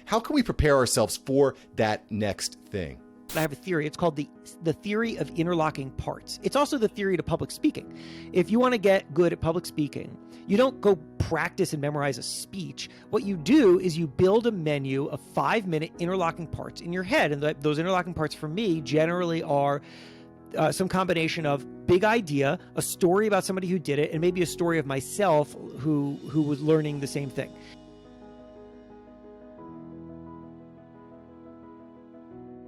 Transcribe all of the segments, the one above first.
how can we prepare ourselves for that next thing? I have a theory. It's called the theory of interlocking parts. It's also the theory to public speaking. If you want to get good at public speaking, you don't go practice and memorize a speech. What you do is you build a menu of 5-minute interlocking parts in your head. And those interlocking parts for me generally are some combination of big idea, a story about somebody who did it, and maybe a story of myself who was learning the same thing.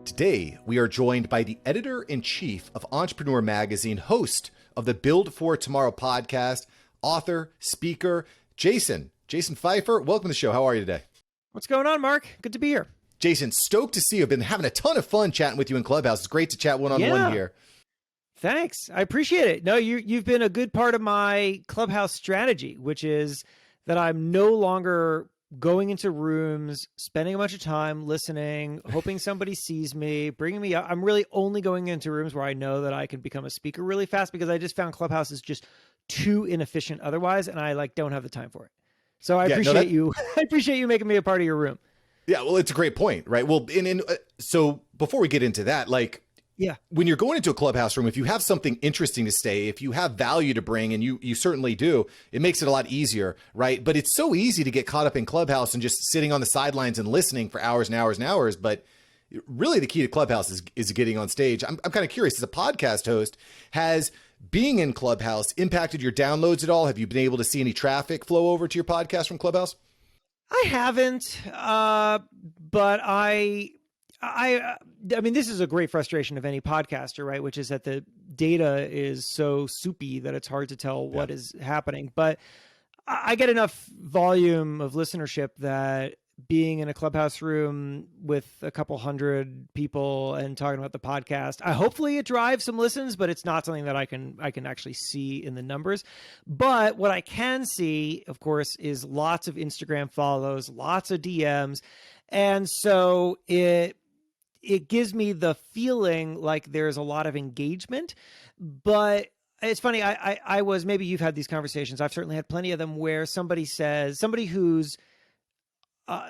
Today, we are joined by the editor-in-chief of Entrepreneur Magazine, host of the Build for Tomorrow podcast, author, speaker, Jason Feifer. Welcome to the show. How are you today? What's going on, Mark? Good to be here. Jason, stoked to see you. I've been having a ton of fun chatting with you in Clubhouse. It's great to chat one-on-one here. Thanks. I appreciate it. No, you've been a good part of my Clubhouse strategy, which is that I'm no longer going into rooms, spending a bunch of time listening, hoping somebody sees me, bringing me up. I'm really only going into rooms where I know that I can become a speaker really fast, because I just found Clubhouse is just too inefficient otherwise, and I don't have the time for it. So I appreciate you. I appreciate you making me a part of your room. Yeah, well, it's a great point, right? Well, so before we get into that, when you're going into a Clubhouse room, if you have something interesting to say, if you have value to bring, and you certainly do, it makes it a lot easier, right? But it's so easy to get caught up in Clubhouse and just sitting on the sidelines and listening for hours and hours and hours. But really the key to Clubhouse is getting on stage. I'm kind of curious, as a podcast host, has being in Clubhouse impacted your downloads at all? Have you been able to see any traffic flow over to your podcast from Clubhouse? I haven't, but I mean, this is a great frustration of any podcaster, right? Which is that the data is so soupy that it's hard to tell what is happening. But I get enough volume of listenership that being in a Clubhouse room with a couple hundred people and talking about the podcast, hopefully it drives some listens, but it's not something that I can actually see in the numbers. But what I can see, of course, is lots of Instagram follows, lots of DMs. And so it gives me the feeling like there's a lot of engagement. But it's funny, I was, maybe you've had these conversations, I've certainly had plenty of them, where somebody who's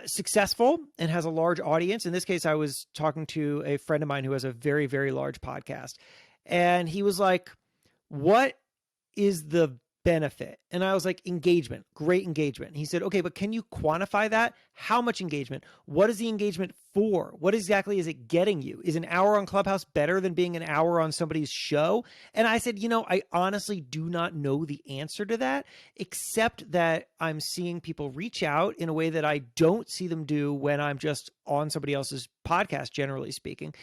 successful and has a large audience. In this case, I was talking to a friend of mine who has a very, very large podcast. And he was like, what is the benefit? And I was like, engagement, great engagement. And he said, okay, but can you quantify that? How much engagement? What is the engagement for? What exactly is it getting you? Is an hour on Clubhouse better than being an hour on somebody's show? And I said, I honestly do not know the answer to that, except that I'm seeing people reach out in a way that I don't see them do when I'm just on somebody else's podcast, generally speaking.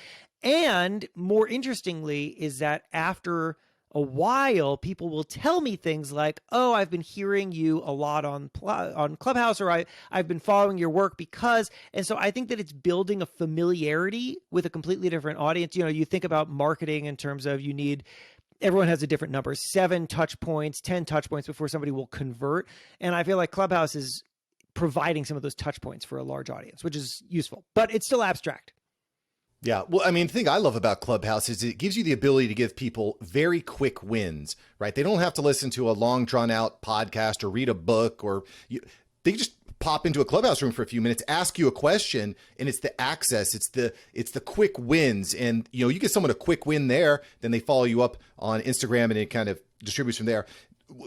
And more interestingly is that after a while, people will tell me things like, oh, I've been hearing you a lot on Clubhouse, or I've been following your work because, and so I think that it's building a familiarity with a completely different audience. You think about marketing in terms of everyone has a different number, 7 touch points, 10 touch points before somebody will convert. And I feel like Clubhouse is providing some of those touch points for a large audience, which is useful, but it's still abstract. Yeah. Well, I mean, the thing I love about Clubhouse is it gives you the ability to give people very quick wins, right? They don't have to listen to a long drawn out podcast or read a book, they just pop into a Clubhouse room for a few minutes, ask you a question, and it's the access, it's the quick wins. And, you get someone a quick win there, then they follow you up on Instagram and it kind of distributes from there.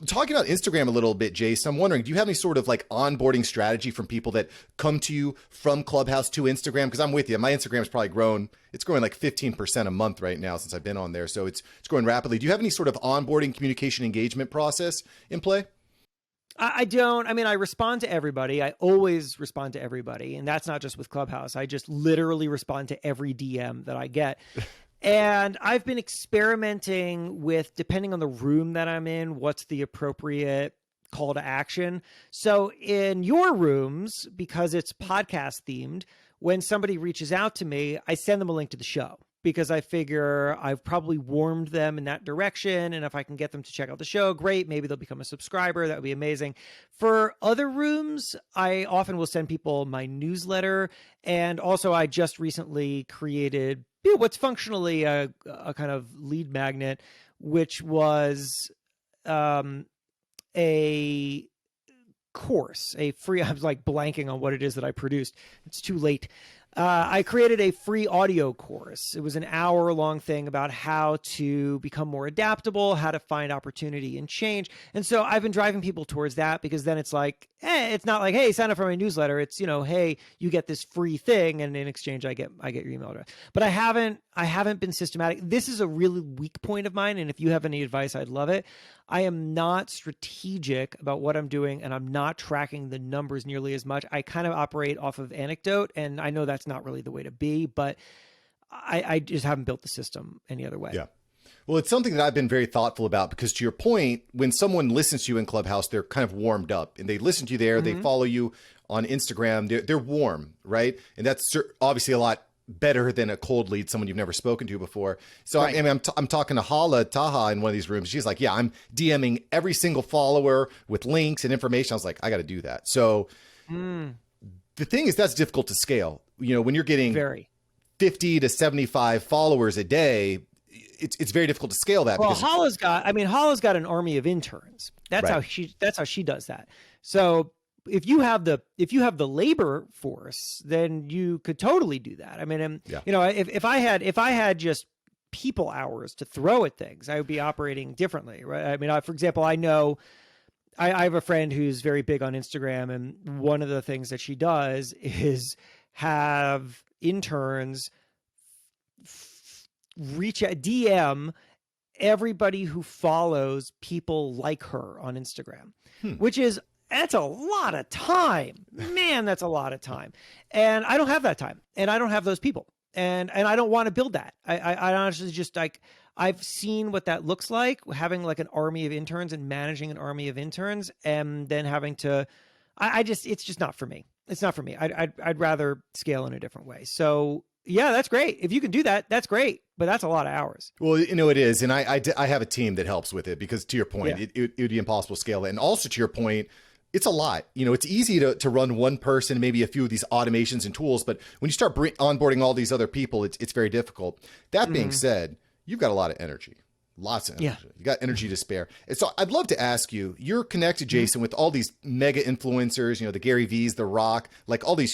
Talking about Instagram a little bit, Jason, I'm wondering, do you have any sort of onboarding strategy from people that come to you from Clubhouse to Instagram? Because I'm with you. My Instagram's probably grown. It's growing 15% a month right now since I've been on there. So it's growing rapidly. Do you have any sort of onboarding, communication, engagement process in play? I don't. I mean, I respond to everybody. I always respond to everybody. And that's not just with Clubhouse. I just literally respond to every DM that I get. And I've been experimenting with, depending on the room that I'm in, what's the appropriate call to action. So in your rooms, because it's podcast themed, when somebody reaches out to me, I send them a link to the show, because I figure I've probably warmed them in that direction. And if I can get them to check out the show, great. Maybe they'll become a subscriber. That would be amazing. For other rooms, I often will send people my newsletter. And also I just recently created what's functionally a kind of lead magnet, which was a course, a free, I was like blanking on what it is that I produced. It's too late. I created a free audio course. It was an hour-long thing about how to become more adaptable, how to find opportunity and change. And so I've been driving people towards that, because then it's like, it's not like, hey, sign up for my newsletter. It's, hey, you get this free thing, and in exchange, I get your email address. But I haven't been systematic. This is a really weak point of mine, and if you have any advice, I'd love it. I am not strategic about what I'm doing, and I'm not tracking the numbers nearly as much. I kind of operate off of anecdote, and I know that's not really the way to be, but I just haven't built the system any other way. Yeah. Well, it's something that I've been very thoughtful about, because to your point, when someone listens to you in Clubhouse, they're kind of warmed up, and they listen to you there. They follow you on Instagram. They're warm, right? And that's obviously a lot better than a cold lead, someone you've never spoken to before. So right. I'm talking to Hala Taha in one of these rooms. She's like, yeah, I'm DMing every single follower with links and information. I was like, I got to do that. So the thing is, that's difficult to scale. When you're getting 50 to 75 followers a day, it's very difficult to scale that. Well, Hala's got an army of interns. That's right. How she does that. So if you have the labor force, then you could totally do that. I mean, if I had just people hours to throw at things, I would be operating differently, right? I mean, for example, I know I have a friend who's very big on Instagram, and one of the things that she does is have interns reach out, DM everybody who follows people like her on Instagram, which is, that's a lot of time, man. That's a lot of time. And I don't have that time, and I don't have those people, and I don't want to build that. I honestly just I've seen what that looks like, having like an army of interns and managing an army of interns, and then having to, it's just not for me. It's not for me. I'd rather scale in a different way. So yeah, that's great. If you can do that, that's great. But that's a lot of hours. Well, it is. And I have a team that helps with it, because to your point, it would be impossible to scale it. And also to your point, it's a lot. It's easy to run one person, maybe a few of these automations and tools. But when you start onboarding all these other people, it's very difficult. That being said, you've got a lot of energy. Lots of energy. Yeah. You got energy to spare. And so I'd love to ask you, you're connected, Jason, with all these mega influencers, the Gary V's, The Rock, like all these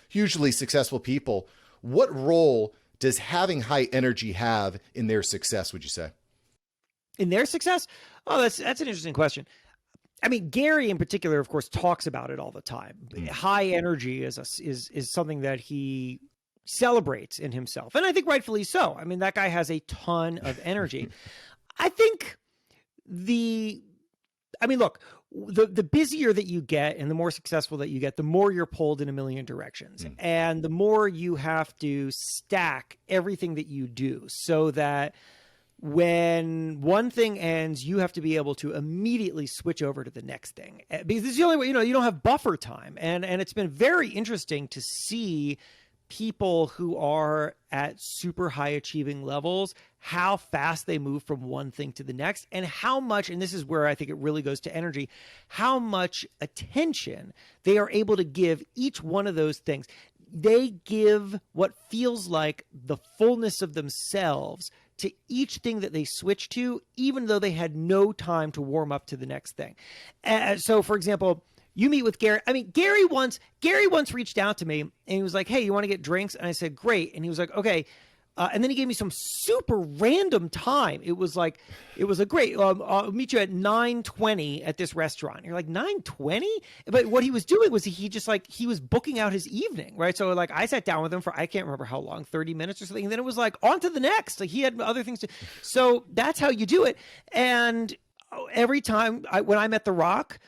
hugely successful people. What role does having high energy have in their success, would you say? In their success? Oh, that's an interesting question. I mean, Gary in particular, of course, talks about it all the time. High energy is something that he celebrates in himself. And I think rightfully so. I mean, that guy has a ton of energy. I think look, the busier that you get and the more successful that you get, the more you're pulled in a million directions. And the more you have to stack everything that you do, so that when one thing ends, you have to be able to immediately switch over to the next thing, because it's the only way, you don't have buffer time. And it's been very interesting to see people who are at super high achieving levels, how fast they move from one thing to the next, and how much, and this is where I think it really goes to energy, how much attention they are able to give each one of those things. They give what feels like the fullness of themselves to each thing that they switch to, even though they had no time to warm up to the next thing. So for example, you meet with Gary. I mean, Gary once reached out to me, and he was like, hey, you want to get drinks? And I said, great. And he was like, okay. And then he gave me some super random time. It was a great, I'll meet you at 9:20 at this restaurant. And you're like, 9:20? But what he was doing was he was booking out his evening, right? So like I sat down with him for, I can't remember how long, 30 minutes or something. And then it was like on to the next. Like he had other things to, so that's how you do it. And every time when I met The Rock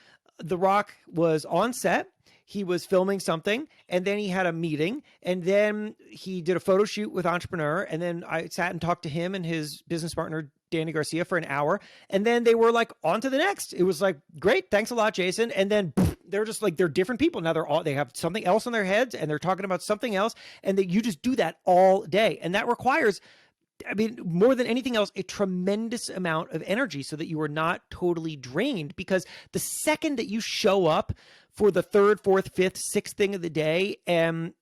was on set. He was filming something, and then he had a meeting, and then he did a photo shoot with Entrepreneur, and then I sat and talked to him and his business partner, Danny Garcia, for an hour, and then they were like, on to the next. It was like, great, thanks a lot, Jason. And then they're just like, they're different people. Now they have something else on their heads, and they're talking about something else, and you just do that all day. And that requires, I mean, more than anything else, a tremendous amount of energy, so that you are not totally drained, because the second that you show up for the third, fourth, fifth, sixth thing of the day, and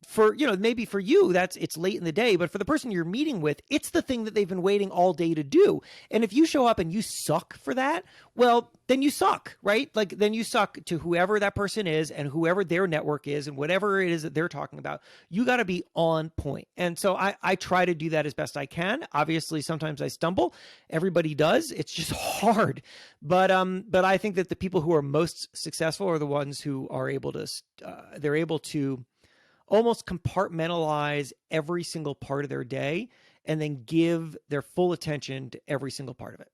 for, maybe for you, it's late in the day, but for the person you're meeting with, it's the thing that they've been waiting all day to do. And if you show up and you suck for that, well, then you suck, right? Like, then you suck to whoever that person is and whoever their network is and whatever it is that they're talking about. You got to be on point. And so I try to do that as best I can. Obviously, sometimes I stumble. Everybody does. It's just hard. But I think that the people who are most successful are the ones who are able to, they're able to almost compartmentalize every single part of their day and then give their full attention to every single part of it.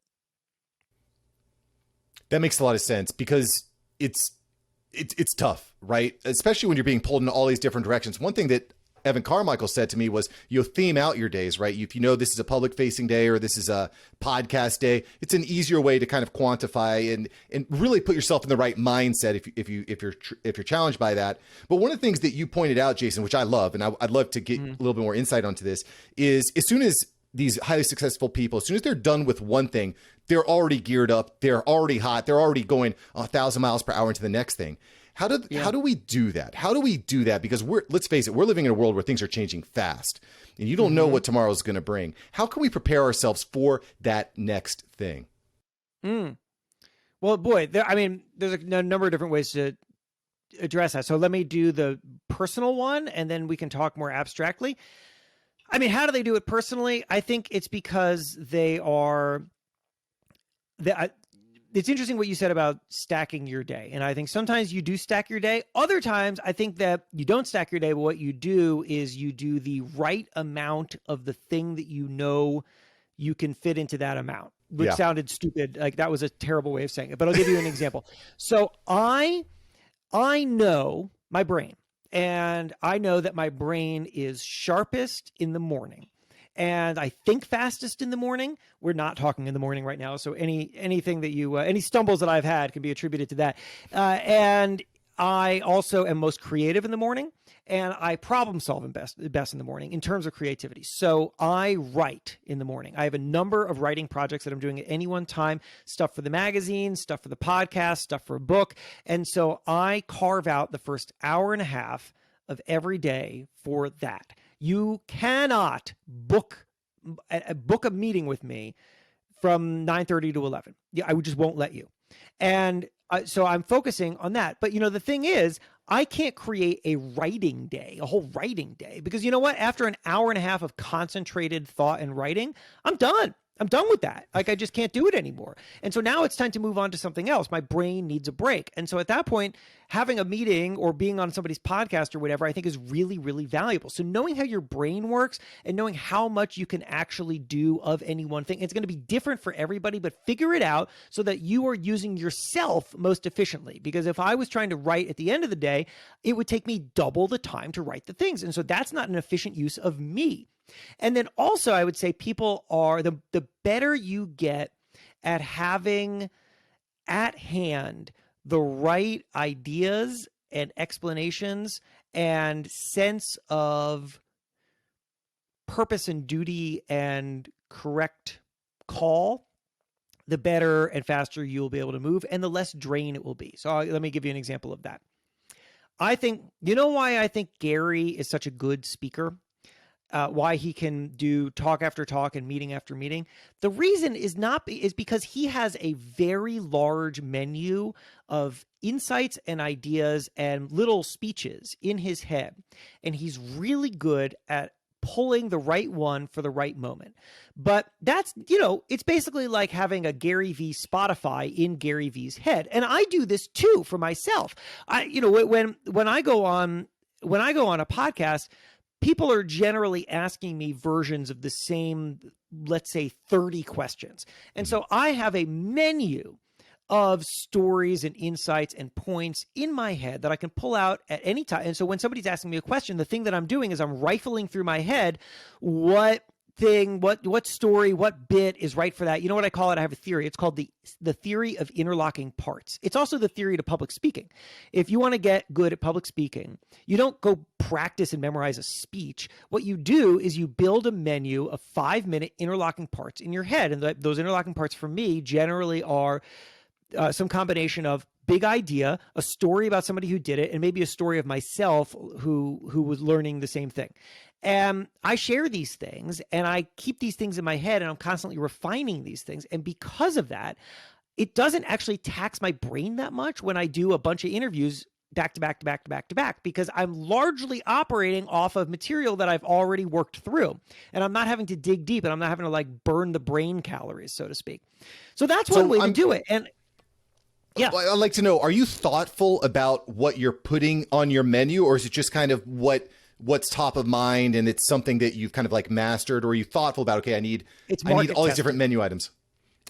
That makes a lot of sense because it's tough, right? Especially when you're being pulled in all these different directions. One thing that Evan Carmichael said to me was, you'll theme out your days, right? If you know this is a public facing day or this is a podcast day, it's an easier way to kind of quantify and really put yourself in the right mindset if you're challenged by that. But one of the things that you pointed out, Jason, which I love, and I'd love to get a little bit more insight onto this, is as soon as these highly successful people, as soon as they're done with one thing, they're already geared up, they're already hot, they're already going 1,000 miles per hour into the next thing. How do we do that? How do we do that? Because let's face it, we're living in a world where things are changing fast and you don't know what tomorrow is going to bring. How can we prepare ourselves for that next thing? Well, boy, there's a number of different ways to address that. So let me do the personal one and then we can talk more abstractly. I mean, how do they do it personally? I think it's because it's interesting what you said about stacking your day. And I think sometimes you do stack your day. Other times, I think that you don't stack your day, but what you do is you do the right amount of the thing that you know you can fit into that amount, which sounded stupid. Like that was a terrible way of saying it, but I'll give you an example. So I know my brain, and I know that my brain is sharpest in the morning. And I think fastest in the morning. We're not talking in the morning right now, so anything that any stumbles that I've had can be attributed to that. And I also am most creative in the morning, and I problem solve best in the morning in terms of creativity. So I write in the morning. I have a number of writing projects that I'm doing at any one time, stuff for the magazine, stuff for the podcast, stuff for a book. And so I carve out the first hour and a half of every day for that. You cannot book a meeting with me from 9:30 to 11. Yeah, I just won't let you. And so I'm focusing on that. But, the thing is, I can't create a writing day, a whole writing day, because you know what? After an hour and a half of concentrated thought and writing, I'm done. I'm done with that. Like, I just can't do it anymore. And so now it's time to move on to something else. My brain needs a break. And so at that point, having a meeting or being on somebody's podcast or whatever, I think is really, really valuable. So knowing how your brain works and knowing how much you can actually do of any one thing, it's going to be different for everybody, but figure it out so that you are using yourself most efficiently. Because if I was trying to write at the end of the day, it would take me double the time to write the things. And so that's not an efficient use of me. And then also I would say people are the better you get at having at hand the right ideas and explanations and sense of purpose and duty and correct call, the better and faster you'll be able to move and the less drain it will be. So let me give you an example of that. I think, why I think Gary is such a good speaker? Why he can do talk after talk and meeting after meeting. The reason is because he has a very large menu of insights and ideas and little speeches in his head. And he's really good at pulling the right one for the right moment. But that's, it's basically like having a Gary V Spotify in Gary V's head. And I do this too for myself. When I go on a podcast, people are generally asking me versions of the same, let's say 30 questions. And so I have a menu of stories and insights and points in my head that I can pull out at any time. And so when somebody's asking me a question, the thing that I'm doing is I'm rifling through my head, what story, what bit is right for that. You know what I call it? I have a theory. It's called the theory of interlocking parts. It's also the theory to public speaking. If you want to get good at public speaking, you don't go practice and memorize a speech. What you do is you build a menu of 5-minute interlocking parts in your head. And those interlocking parts for me generally are some combination of big idea, a story about somebody who did it, and maybe a story of myself who was learning the same thing. And I share these things and I keep these things in my head, and I'm constantly refining these things. And because of that, it doesn't actually tax my brain that much when I do a bunch of interviews back to back to back to back to back, because I'm largely operating off of material that I've already worked through, and I'm not having to dig deep, and I'm not having to like burn the brain calories, so to speak. So that's one way to do it. And yeah, I'd like to know, are you thoughtful about what you're putting on your menu, or is it just kind of what's top of mind and it's something that you've kind of like mastered, or are you thoughtful about, okay, I need all these different menu items?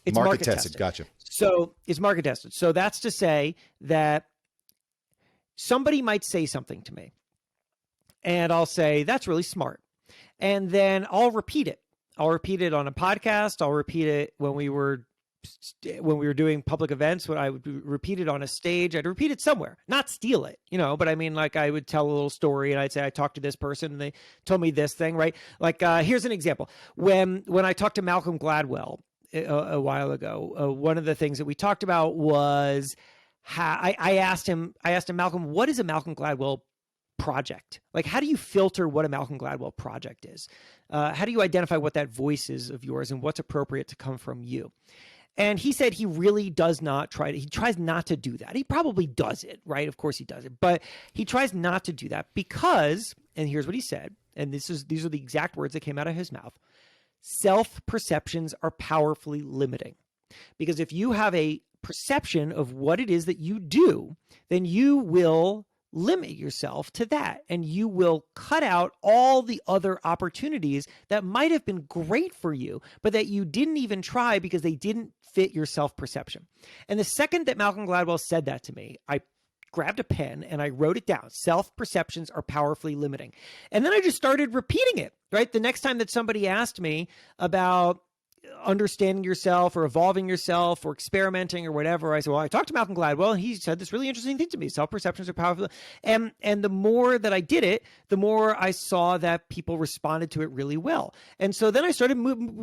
It's market tested. Gotcha. So it's market tested. So that's to say that somebody might say something to me and I'll say, that's really smart. And then I'll repeat it. I'll repeat it on a podcast. I'll repeat it when we were doing public events, when I would repeat it on a stage. I'd repeat it somewhere, not steal it, but I mean, like I would tell a little story and I'd say, I talked to this person and they told me this thing, right? Like, here's an example. When I talked to Malcolm Gladwell a while ago, one of the things that we talked about was how I asked him, Malcolm, what is a Malcolm Gladwell project? Like, how do you filter what a Malcolm Gladwell project is? How do you identify what that voice is of yours and what's appropriate to come from you? And he said he really does not he tries not to do that. He probably does it, right? Of course he does it, but he tries not to do that because, and here's what he said, and these are the exact words that came out of his mouth: self-perceptions are powerfully limiting. Because if you have a perception of what it is that you do, then you will limit yourself to that, and you will cut out all the other opportunities that might have been great for you, but that you didn't even try because they didn't fit your self-perception. And the second that Malcolm Gladwell said that to me, I grabbed a pen and I wrote it down. Self-perceptions are powerfully limiting. And then I just started repeating it, right? The next time that somebody asked me about understanding yourself or evolving yourself or experimenting or whatever, I said, well, I talked to Malcolm Gladwell and he said this really interesting thing to me. Self-perceptions are powerful. And the more that I did it, the more I saw that people responded to it really well. And so then I started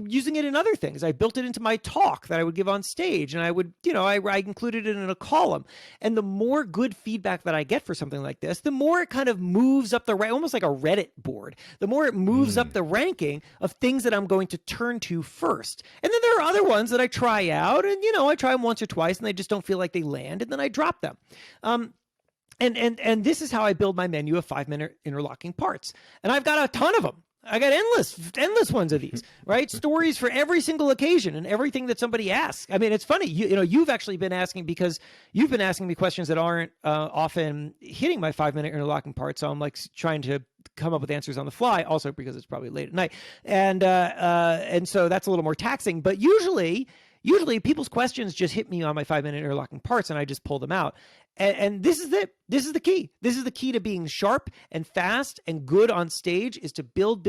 using it in other things. I built it into my talk that I would give on stage, and I would, I included it in a column. And the more good feedback that I get for something like this, the more it kind of moves up the rank, almost like a Reddit board. The more it moves up the ranking of things that I'm going to turn to first. And then there are other ones that I try out, and I try them once or twice and they just don't feel like they land, and then I drop them. And this is how I build my menu of 5-minute interlocking parts. And I've got a ton of them. I got endless ones of these, right? Stories for every single occasion and everything that somebody asks. I mean, it's funny, you've actually been asking, because you've been asking me questions that aren't often hitting my 5-minute interlocking part. So I'm like trying to come up with answers on the fly, also because it's probably late at night. And so that's a little more taxing, but usually people's questions just hit me on my 5-minute interlocking parts and I just pull them out. And this is it. This is the key. This is the key to being sharp and fast and good on stage, is to build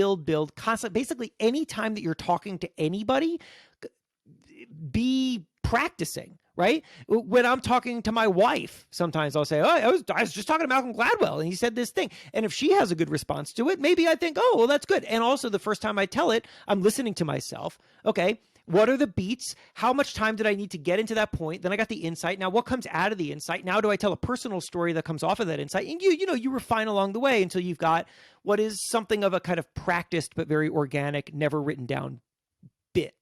constantly. Basically, any time that you're talking to anybody, be practicing, right? When I'm talking to my wife, sometimes I'll say, oh, I was just talking to Malcolm Gladwell and he said this thing. And if she has a good response to it, maybe I think, oh, well, that's good. And also the first time I tell it, I'm listening to myself. Okay, what are the beats? How much time did I need to get into that point? Then I got the insight. Now what comes out of the insight? Now do I tell a personal story that comes off of that insight? And you refine along the way until you've got what is something of a kind of practiced but very organic, never written down bit.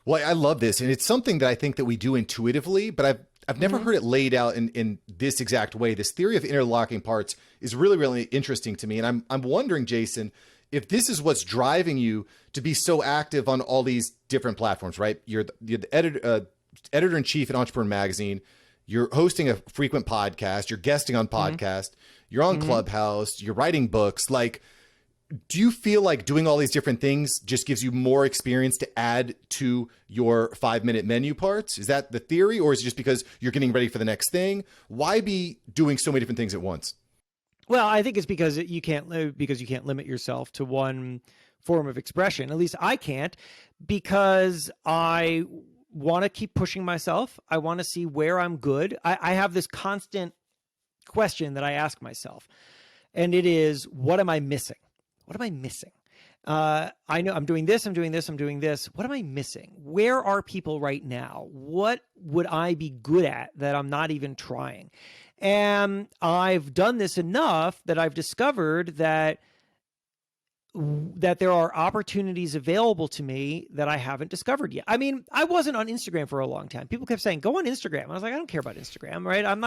Well, I love this. And it's something that I think that we do intuitively, but I've never heard it laid out in this exact way. This theory of interlocking parts is really, really interesting to me. And I'm wondering, Jason, if this is what's driving you to be so active on all these different platforms, right? You're the editor-in-chief at Entrepreneur Magazine. You're hosting a frequent podcast. You're guesting on podcasts. You're on Clubhouse. You're writing books. Like, do you feel like doing all these different things just gives you more experience to add to your 5-minute menu parts? Is that the theory, or is it just because you're getting ready for the next thing? Why be doing so many different things at once? Well, I think it's because you can't limit yourself to one form of expression. At least I can't, because I want to keep pushing myself. I want to see where I'm good. I have this constant question that I ask myself, and it is, what am I missing? What am I missing? I know I'm doing this, I'm doing this, I'm doing this. What am I missing? Where are people right now? What would I be good at that I'm not even trying? And I've done this enough that I've discovered that there are opportunities available to me that I haven't discovered yet. I mean, I wasn't on Instagram for a long time. People kept saying, go on Instagram. I was like, I don't care about Instagram, right? I'm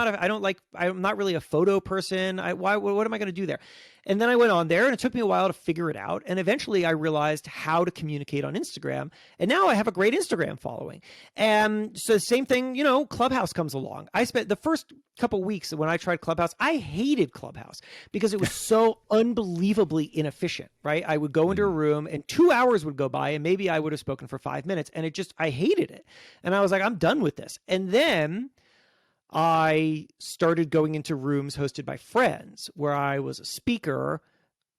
not really a photo person. What am I going to do there? And then I went on there and it took me a while to figure it out. And eventually I realized how to communicate on Instagram. And now I have a great Instagram following. And so same thing, Clubhouse comes along. I spent the first couple of weeks when I tried Clubhouse, I hated Clubhouse because it was so unbelievably inefficient, right? I would go into a room and 2 hours would go by and maybe I would have spoken for 5 minutes and I hated it. And I was like, I'm done with this. And then I started going into rooms hosted by friends where I was a speaker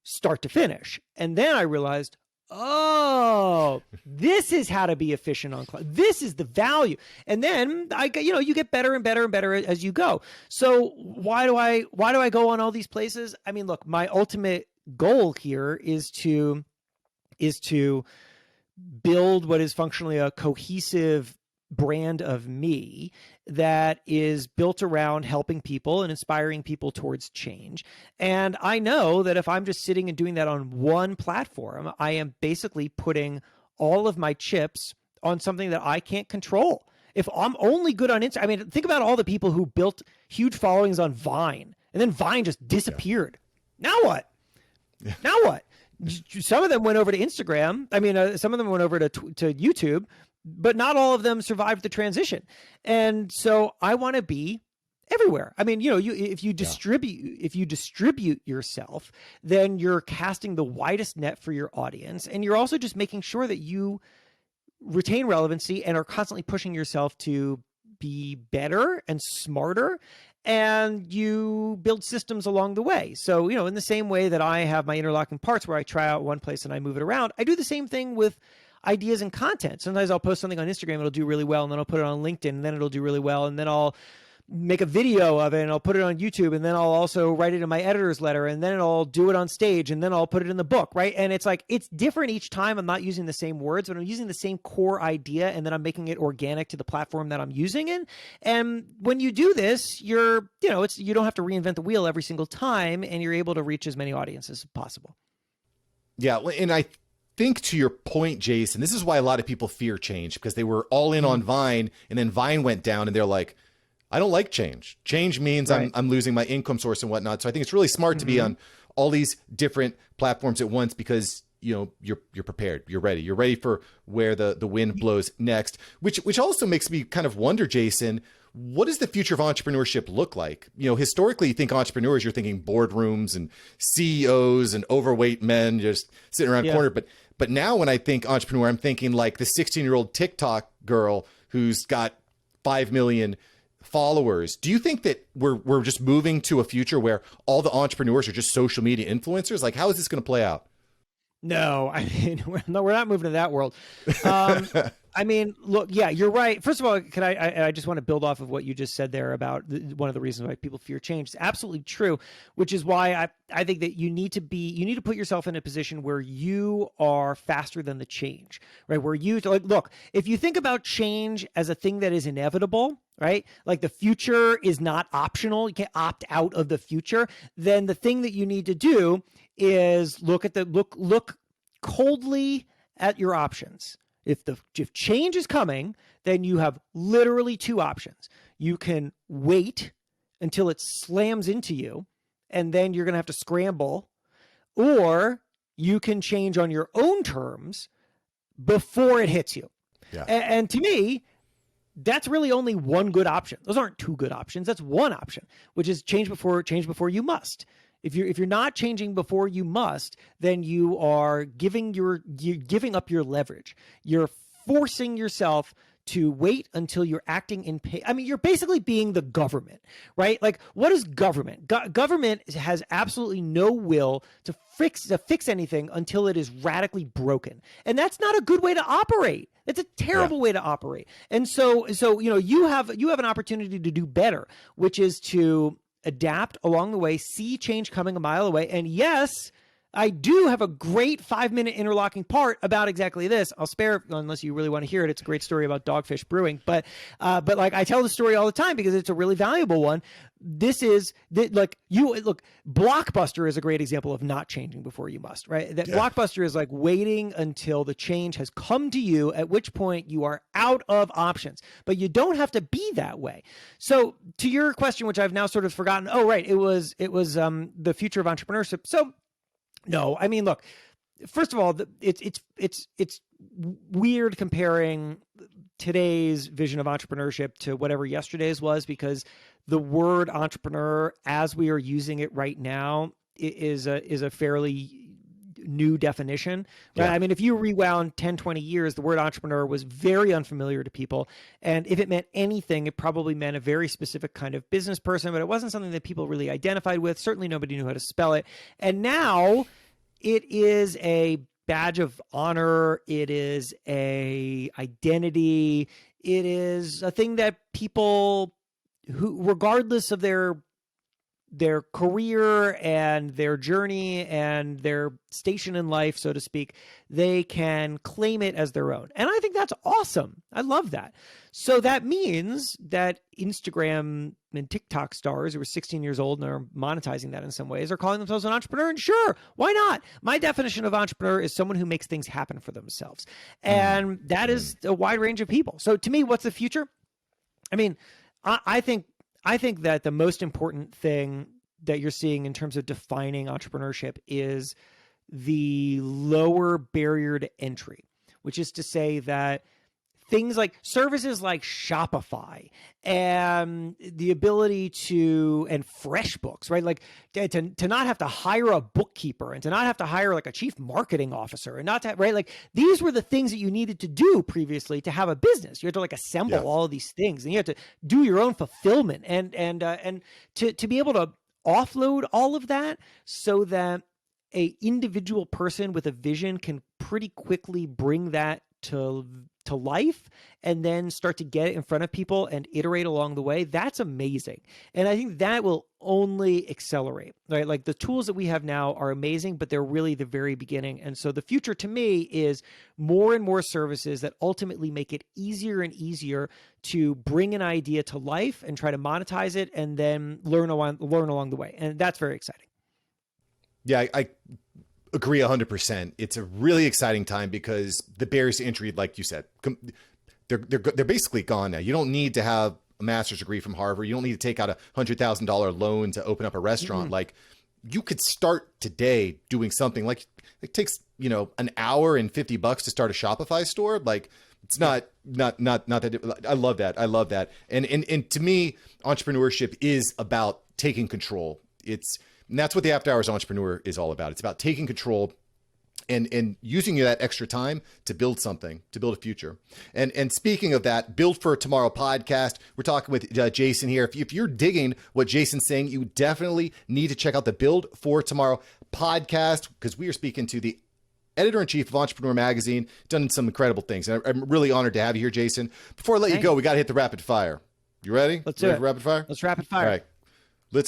start to finish. And then I realized, oh, this is how to be efficient on Clubhouse. This is the value. And then you get better and better and better as you go. So why do I go on all these places? I mean, look, my ultimate goal here is to build what is functionally a cohesive brand of me that is built around helping people and inspiring people towards change. And I know that if I'm just sitting and doing that on one platform, I am basically putting all of my chips on something that I can't control. If I'm only good on Instagram, I mean, think about all the people who built huge followings on Vine and then Vine just disappeared. Yeah. Now what? Yeah. Now what? Some of them went over to Instagram. I mean, some of them went over to YouTube, but not all of them survived the transition. And so I want to be everywhere. I mean, if you distribute yourself, then you're casting the widest net for your audience. And you're also just making sure that you retain relevancy and are constantly pushing yourself to be better and smarter. And you build systems along the way. So, in the same way that I have my interlocking parts where I try out one place and I move it around, I do the same thing with ideas and content. Sometimes I'll post something on Instagram, it'll do really well, and then I'll put it on LinkedIn, and then it'll do really well, and then I'll make a video of it, and I'll put it on YouTube, and then I'll also write it in my editor's letter, and then I'll do it on stage, and then I'll put it in the book, right? And it's like, it's different each time. I'm not using the same words, but I'm using the same core idea, and then I'm making it organic to the platform that I'm using in. And when you do this, you don't have to reinvent the wheel every single time, and you're able to reach as many audiences as possible. Yeah, and I think to your point, Jason, this is why a lot of people fear change, because they were all in on Vine, and then Vine went down, and they're like, I don't like change. Change means right. I'm losing my income source and whatnot. So I think it's really smart to be on all these different platforms at once, because you're prepared, you're ready. You're ready for where the wind blows next, which also makes me kind of wonder, Jason, what does the future of entrepreneurship look like? Historically, you think entrepreneurs, you're thinking boardrooms and CEOs and overweight men just sitting around a corner. But now when I think entrepreneur, I'm thinking like the 16-year-old TikTok girl who's got 5 million followers. Do you think that we're just moving to a future where all the entrepreneurs are just social media influencers? Like, how is this going to play out? No, I mean, we're not moving to that world. I mean, look, yeah, you're right. First of all, I just want to build off of what you just said there about one of the reasons why people fear change. It's absolutely true, which is why I think that you need to put yourself in a position where you are faster than the change, right? Where look, if you think about change as a thing that is inevitable, right? Like the future is not optional. You can't opt out of the future. Then the thing that you need to do is look coldly at your options. If change is coming, then you have literally two options. You can wait until it slams into you, and then you're going to have to scramble, or you can change on your own terms before it hits you. Yeah. And to me, that's really only one good option. Those aren't two good options. That's one option, which is change before you must. If you're not changing before you must, then you are giving up your leverage. You're forcing yourself to wait until you're acting in pain. I mean, you're basically being the government, right? Like, what is government? Government has absolutely no will to fix anything until it is radically broken. And that's not a good way to operate. It's a terrible way to operate. And so you have an opportunity to do better, which is to adapt along the way, see change coming a mile away. And yes, I do have a great 5-minute interlocking part about exactly this. I'll spare, unless you really want to hear it. It's a great story about Dogfish Brewing, but like I tell the story all the time because it's a really valuable one. Look, Blockbuster is a great example of not changing before you must, right? That Blockbuster is like waiting until the change has come to you, at which point you are out of options, but you don't have to be that way. So to your question, which I've now sort of forgotten. Oh, right. It was the future of entrepreneurship. So no, I mean, look, first of all, it's weird comparing today's vision of entrepreneurship to whatever yesterday's was, because the word entrepreneur, as we are using it right now, is a fairly new definition, right? I mean, if you rewound 10, 20 years, the word entrepreneur was very unfamiliar to people. And if it meant anything, it probably meant a very specific kind of business person, but it wasn't something that people really identified with. Certainly nobody knew how to spell it. And now it is a badge of honor. It is a identity. It is a thing that people who, regardless of their career and their journey and their station in life, so to speak, they can claim it as their own. And I think that's awesome. I love that. So that means that Instagram and TikTok stars who are 16 years old and are monetizing that in some ways are calling themselves an entrepreneur. And sure, why not? My definition of entrepreneur is someone who makes things happen for themselves. And that is a wide range of people. So to me, what's the future? I mean, I think that the most important thing that you're seeing in terms of defining entrepreneurship is the lower barrier to entry, which is to say that things like services like Shopify and the ability to, and FreshBooks, right? Like to not have to hire a bookkeeper and to not have to hire like a chief marketing officer and not to have, right? Like these were the things that you needed to do previously to have a business. You had to like assemble all of these things, and you had to do your own fulfillment and to be able to offload all of that so that a individual person with a vision can pretty quickly bring that to life and then start to get it in front of people and iterate along the way. That's amazing. And I think that will only accelerate, right? Like the tools that we have now are amazing, but they're really the very beginning. And so the future to me is more and more services that ultimately make it easier and easier to bring an idea to life and try to monetize it and then learn along the way. And that's very exciting. Yeah, I agree 100%. It's a really exciting time because the barriers to entry, like you said, they're basically gone now. You don't need to have a master's degree from Harvard. You don't need to take out $100,000 loan to open up a restaurant. Like you could start today doing something like it takes, an hour and $50 to start a Shopify store. Like it's not that. I love that. I love that. And to me, entrepreneurship is about taking control. And that's what the After Hours Entrepreneur is all about. It's about taking control and using that extra time to build something, to build a future. And speaking of that, Build for Tomorrow podcast, we're talking with Jason here. If you're digging what Jason's saying, you definitely need to check out the Build for Tomorrow podcast because we are speaking to the editor-in-chief of Entrepreneur Magazine, done some incredible things. And I'm really honored to have you here, Jason. Before I let you go, we got to hit the rapid fire. You ready? Let's do it. Rapid fire? Let's rapid fire. All right.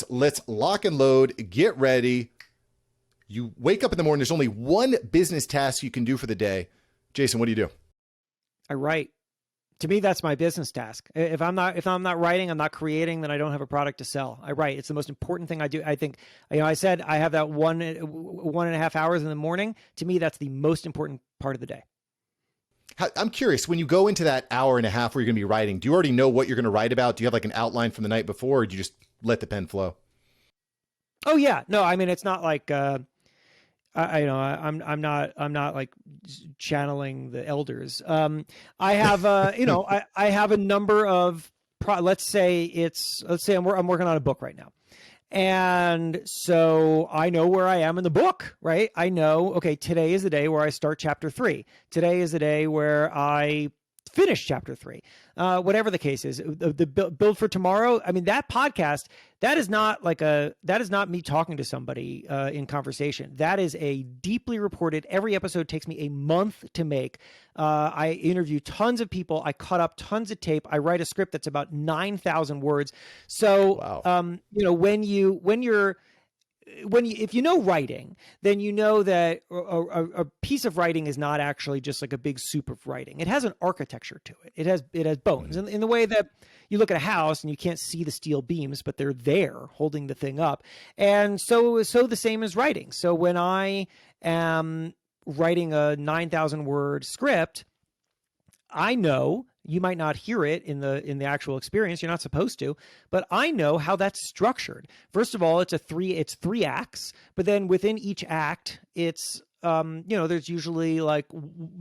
Let's lock and load. Get ready. You wake up in the morning. There's only one business task you can do for the day. Jason, what do you do? I write. To me, that's my business task. If I'm not writing, I'm not creating, then I don't have a product to sell. I write. It's the most important thing I do. I think, I said I have that 1.5 hours in the morning. To me, that's the most important part of the day. I'm curious, when you go into that hour and a half where you're going to be writing, do you already know what you're going to write about? Do you have like an outline from the night before, or do you just let the pen flow? Oh yeah. No, I mean, it's not like, I'm not like channeling the elders. I have, I have a number of, let's say I'm working on a book right now. And so I know where I am in the book, right? I know, okay, today is the day where I start chapter 3. Today is the day where I finish chapter 3. Whatever the case is, the Build for Tomorrow. I mean, that podcast, that is not me talking to somebody in conversation. That is a deeply reported, every episode takes me a month to make. I interview tons of people. I cut up tons of tape. I write a script that's about 9,000 words. So, wow. when you're if you know writing, then you know that a piece of writing is not actually just like a big soup of writing. It has an architecture to it. It has bones, in the way that you look at a house and you can't see the steel beams, but they're there holding the thing up. And so the same as writing. So when I am writing a 9,000 word script, I know you might not hear it in the actual experience. You're not supposed to, but I know how that's structured. First of all, it's three acts, but then within each act, it's there's usually like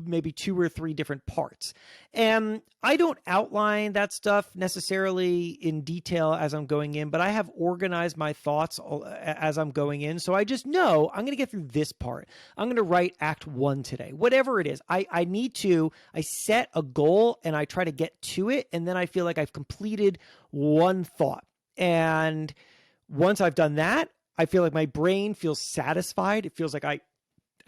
maybe 2 or 3 different parts. And I don't outline that stuff necessarily in detail as I'm going in, but I have organized my thoughts as I'm going in. So I just know I'm going to get through this part. I'm going to write act 1 today, whatever it is. I set a goal and I try to get to it. And then I feel like I've completed one thought. And once I've done that, I feel like my brain feels satisfied. It feels like I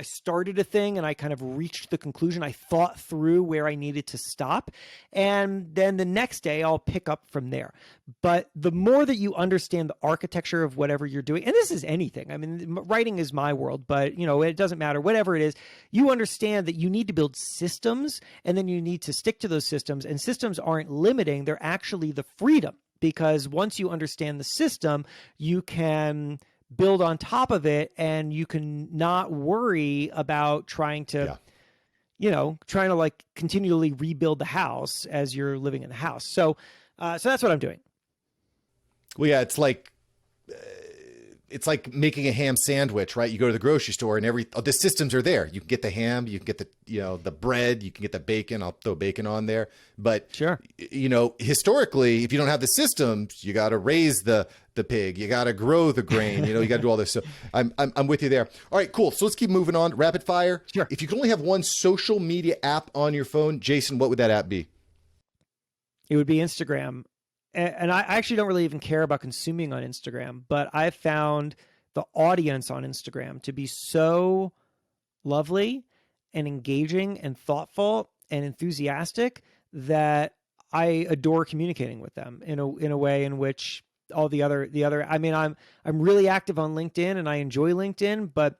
started a thing and I kind of reached the conclusion. I thought through where I needed to stop. And then the next day I'll pick up from there. But the more that you understand the architecture of whatever you're doing, and this is anything, I mean, writing is my world, but it doesn't matter, whatever it is, you understand that you need to build systems and then you need to stick to those systems, and systems aren't limiting. They're actually the freedom, because once you understand the system, you can build on top of it, and you can not worry about trying to like continually rebuild the house as you're living in the house. So that's what I'm doing. Well, yeah, it's like making a ham sandwich, right? You go to the grocery store and the systems are there. You can get the ham, you can get the bread, you can get the bacon. I'll throw bacon on there. But sure, historically, if you don't have the systems, you got to raise the pig, you got to grow the grain, you got to do all this. So I'm with you there. All right, cool. So let's keep moving on. Rapid fire. Sure. If you could only have one social media app on your phone, Jason, what would that app be? It would be Instagram. And I actually don't really even care about consuming on Instagram, but I've found the audience on Instagram to be so lovely and engaging and thoughtful and enthusiastic that I adore communicating with them in a way in which all the other, I mean, I'm really active on LinkedIn and I enjoy LinkedIn, but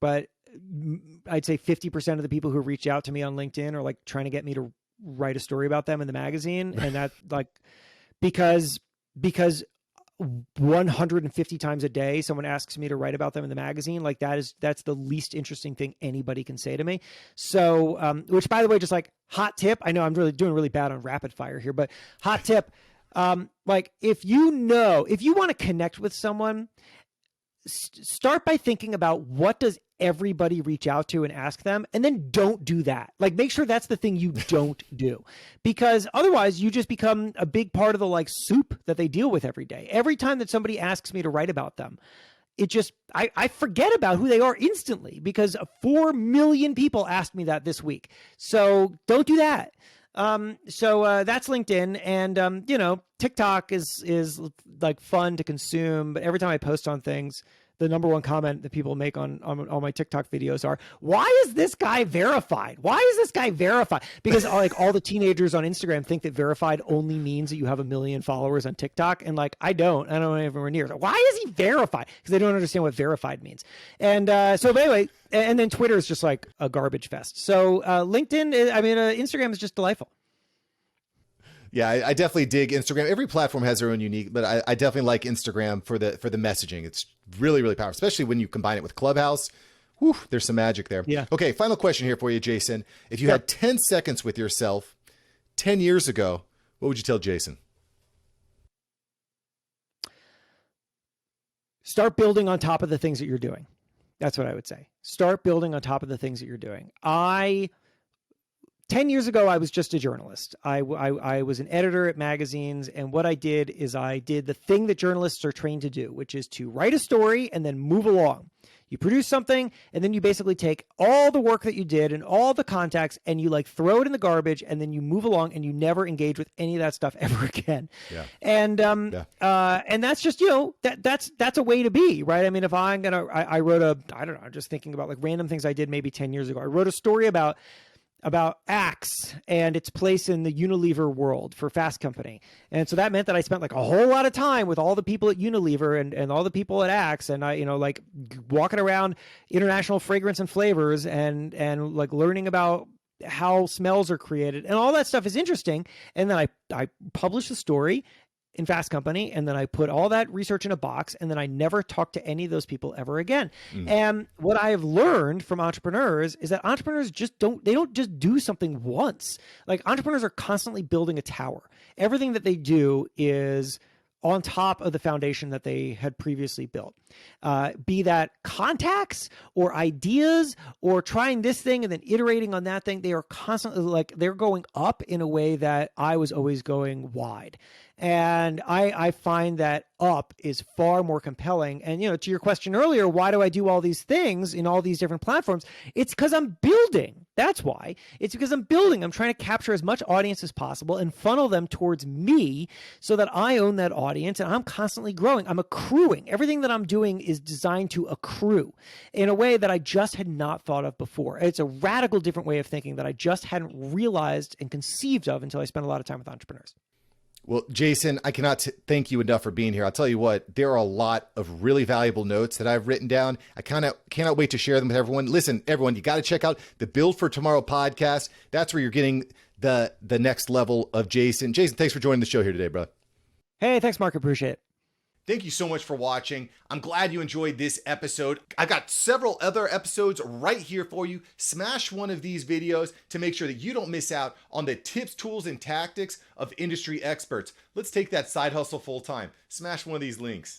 I'd say 50% of the people who reach out to me on LinkedIn are like trying to get me to write a story about them in the magazine. And that like, because 150 times a day, someone asks me to write about them in the magazine. Like that's the least interesting thing anybody can say to me. So, which by the way, just like hot tip, I know I'm doing really bad on rapid fire here, but hot tip, like if you want to connect with someone, start by thinking about what does everybody reach out to and ask them, and then don't do that. Like make sure that's the thing you don't do, because otherwise you just become a big part of the like soup that they deal with every day. Every time that somebody asks me to write about them, I forget about who they are instantly, because 4 million people asked me that this week. So don't do that. So that's LinkedIn, and TikTok is like fun to consume, but every time I post on things, the number one comment that people make on all my TikTok videos are, why is this guy verified? Why is this guy verified? Because like all the teenagers on Instagram think that verified only means that you have 1 million followers on TikTok. And like, I don't anywhere near. Why is he verified? Because they don't understand what verified means. And so anyway, and then Twitter is just like a garbage fest. So Instagram is just delightful. Yeah, I definitely dig Instagram. Every platform has their own unique, but I definitely like Instagram for the messaging. It's really, really powerful, especially when you combine it with Clubhouse. Whew, there's some magic there. Yeah. Okay, final question here for you, Jason. If you had 10 seconds with yourself 10 years ago, what would you tell Jason? Start building on top of the things that you're doing. That's what I would say. Start building on top of the things that you're doing. 10 years ago, I was just a journalist. I was an editor at magazines. And what I did is I did the thing that journalists are trained to do, which is to write a story and then move along. You produce something, and then you basically take all the work that you did and all the contacts, and you like throw it in the garbage, and then you move along, and you never engage with any of that stuff ever again. Yeah. And that's just, that's a way to be, right? I mean, if I wrote I'm just thinking about like random things I did maybe 10 years ago. I wrote a story about about Axe and its place in the Unilever world for Fast Company. And so that meant that I spent like a whole lot of time with all the people at Unilever and all the people at Axe. And I, like walking around international fragrance and flavors and like learning about how smells are created and all that stuff is interesting. And then I published the story in Fast Company, and then I put all that research in a box, and then I never talked to any of those people ever again. And what I have learned from entrepreneurs is that entrepreneurs they don't just do something once. Like entrepreneurs are constantly building a tower. Everything that they do is on top of the foundation that they had previously built. Be that contacts or ideas or trying this thing and then iterating on that thing. They are constantly like, they're going up in a way that I was always going wide. And I find that up is far more compelling. And, to your question earlier, why do I do all these things in all these different platforms? It's because I'm building. That's why. It's because I'm building. I'm trying to capture as much audience as possible and funnel them towards me so that I own that audience and I'm constantly growing. I'm accruing. Everything that I'm doing is designed to accrue in a way that I just had not thought of before. It's a radical different way of thinking that I just hadn't realized and conceived of until I spent a lot of time with entrepreneurs. Well, Jason, I cannot thank you enough for being here. I'll tell you what, there are a lot of really valuable notes that I've written down. I cannot wait to share them with everyone. Listen, everyone, you got to check out the Build for Tomorrow podcast. That's where you're getting the next level of Jason. Jason, thanks for joining the show here today, bro. Hey, thanks, Mark. Appreciate it. Thank you so much for watching. I'm glad you enjoyed this episode. I've got several other episodes right here for you. Smash one of these videos to make sure that you don't miss out on the tips, tools, and tactics of industry experts. Let's take that side hustle full time. Smash one of these links.